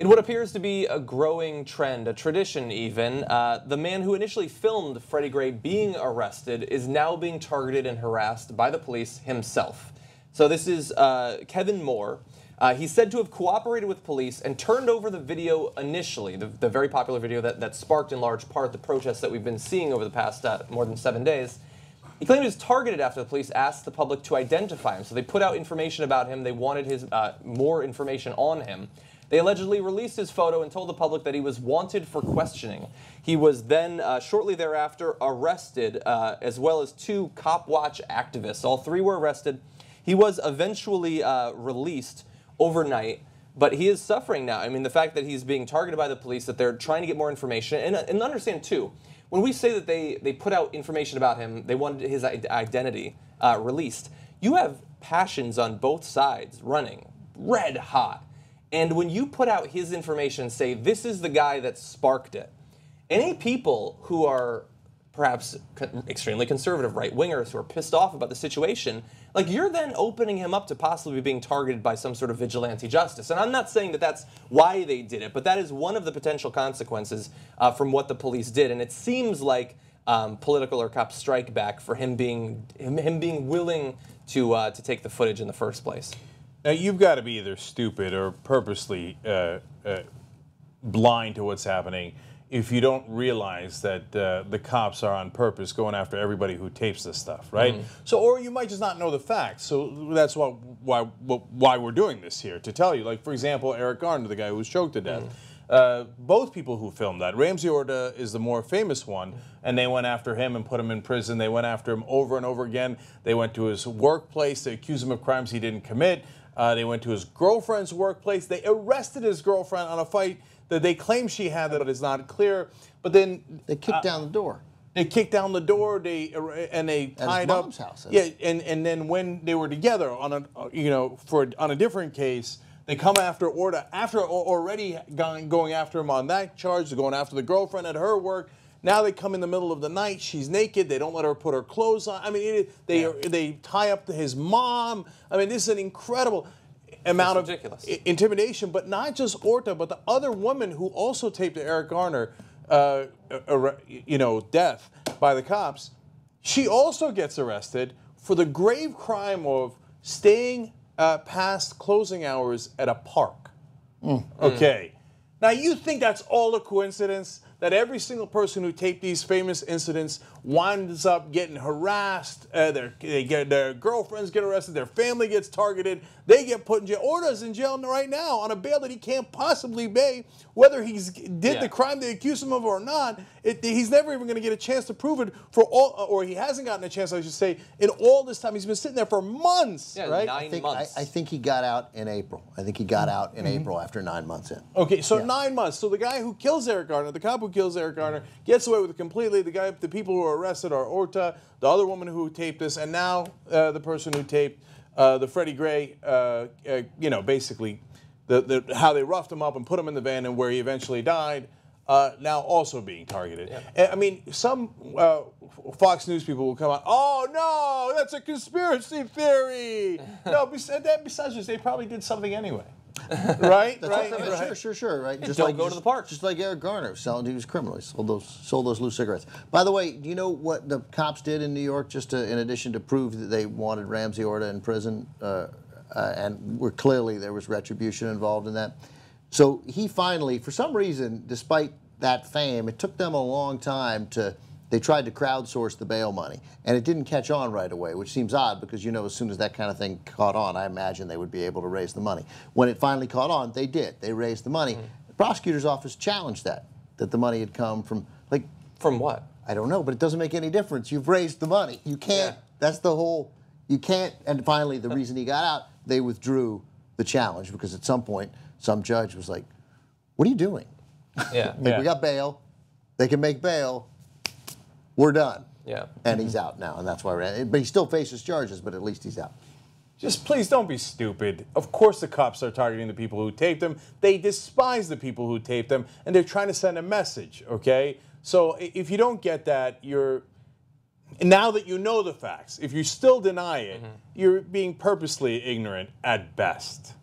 In what appears to be a growing trend, a tradition even, the man who initially filmed Freddie Gray being arrested is now being targeted and harassed by the police himself. So this is Kevin Moore. He's said to have cooperated with police and turned over the video initially, the very popular video that sparked in large part the protests that we've been seeing over the past more than 7 days. He claimed he was targeted after the police asked the public to identify him. So they put out information about him. They wanted his more information on him. They allegedly released his photo and told the public that he was wanted for questioning. He was then, shortly thereafter, arrested, as well as 2 Cop Watch activists. All 3 were arrested. He was eventually released overnight, but he is suffering now. I mean, the fact that he's being targeted by the police, that they're trying to get more information, and understand, too, when we say that they put out information about him, they wanted his identity released, you have passions on both sides running red hot. And when you put out his information and say, this is the guy that sparked it, any people who are perhaps extremely conservative right-wingers who are pissed off about the situation, like, you're then opening him up to possibly being targeted by some sort of vigilante justice. And I'm not saying that that's why they did it, but that is one of the potential consequences from what the police did. And it seems like political or cop strike back for him being willing to take the footage in the first place. Now, you've got to be either stupid or purposely blind to what's happening if you don't realize that the cops are on purpose going after everybody who tapes this stuff, right? Mm-hmm. So, or you might just not know the facts. So that's why we're doing this here, to tell you. Like, for example, Eric Garner, the guy who was choked to death. Mm-hmm. Both people who filmed that. Ramsey Orta is the more famous one, and they went after him and put him in prison. They went after him over and over again. They went to his workplace. They accused him of crimes he didn't commit. They went to his girlfriend's workplace. They arrested his girlfriend on a fight that they claim she had that is not clear. But then they kicked down the door. They kicked down the door. They tied up. Mom's house. Yeah, and then when they were together on a different case, they come after Orta after already going after him on that charge. They're going after the girlfriend at her work. Now they come in the middle of the night. She's naked. They don't let her put her clothes on. I mean, they tie up his mom. I mean, this is an incredible amount of intimidation. But not just Orta, but the other woman who also taped Eric Garner, death by the cops. She also gets arrested for the grave crime of staying past closing hours at a park. Okay. Now, you think that's all a coincidence? That every single person who taped these famous incidents winds up getting harassed, their girlfriends get arrested, their family gets targeted, they get put in jail. Orta's in jail right now on a bail that he can't possibly pay, whether he did the crime they accuse him of or not. He's never even going to get a chance to prove it or he hasn't gotten a chance, I should say, in all this time. He's been sitting there for months, right? 9 months. I think he got out in April. I think he got out in April after 9 months in. Okay, so 9 months. So the guy who kills Eric Garner, the cop who kills Eric Garner, gets away with it completely. The people who are arrested are Orta, the other woman who taped this, and now the person who taped the Freddie Gray, basically how they roughed him up and put him in the van and where he eventually died, now also being targeted. Yeah. I mean, some Fox News people will come out, oh, no, that's a conspiracy theory. No, besides which, they probably did something anyway. Right? Sure. Right. Just don't go to the park. Just like Eric Garner, he was criminal. He sold those loose cigarettes. By the way, do you know what the cops did in New York, just in addition to prove that they wanted Ramsey Orta in prison, and clearly there was retribution involved in that? So he finally, for some reason, despite that fame, it took them a long time they tried to crowdsource the bail money, and it didn't catch on right away, which seems odd because, as soon as that kind of thing caught on, I imagine they would be able to raise the money. When it finally caught on, they did. They raised the money. The prosecutor's office challenged that the money had come from, From what? I don't know, but it doesn't make any difference. You've raised the money. You can't, that's the whole, you can't, and finally the reason he got out, they withdrew the challenge because at some point, some judge was like, what are you doing? Yeah. We got bail. They can make bail. We're done. Yeah. And he's out now, and that's why but he still faces charges, but at least he's out. Just please don't be stupid. Of course the cops are targeting the people who taped them. They despise the people who taped them, and they're trying to send a message, okay? So if you don't get that, now that you know the facts, if you still deny it, you're being purposely ignorant at best.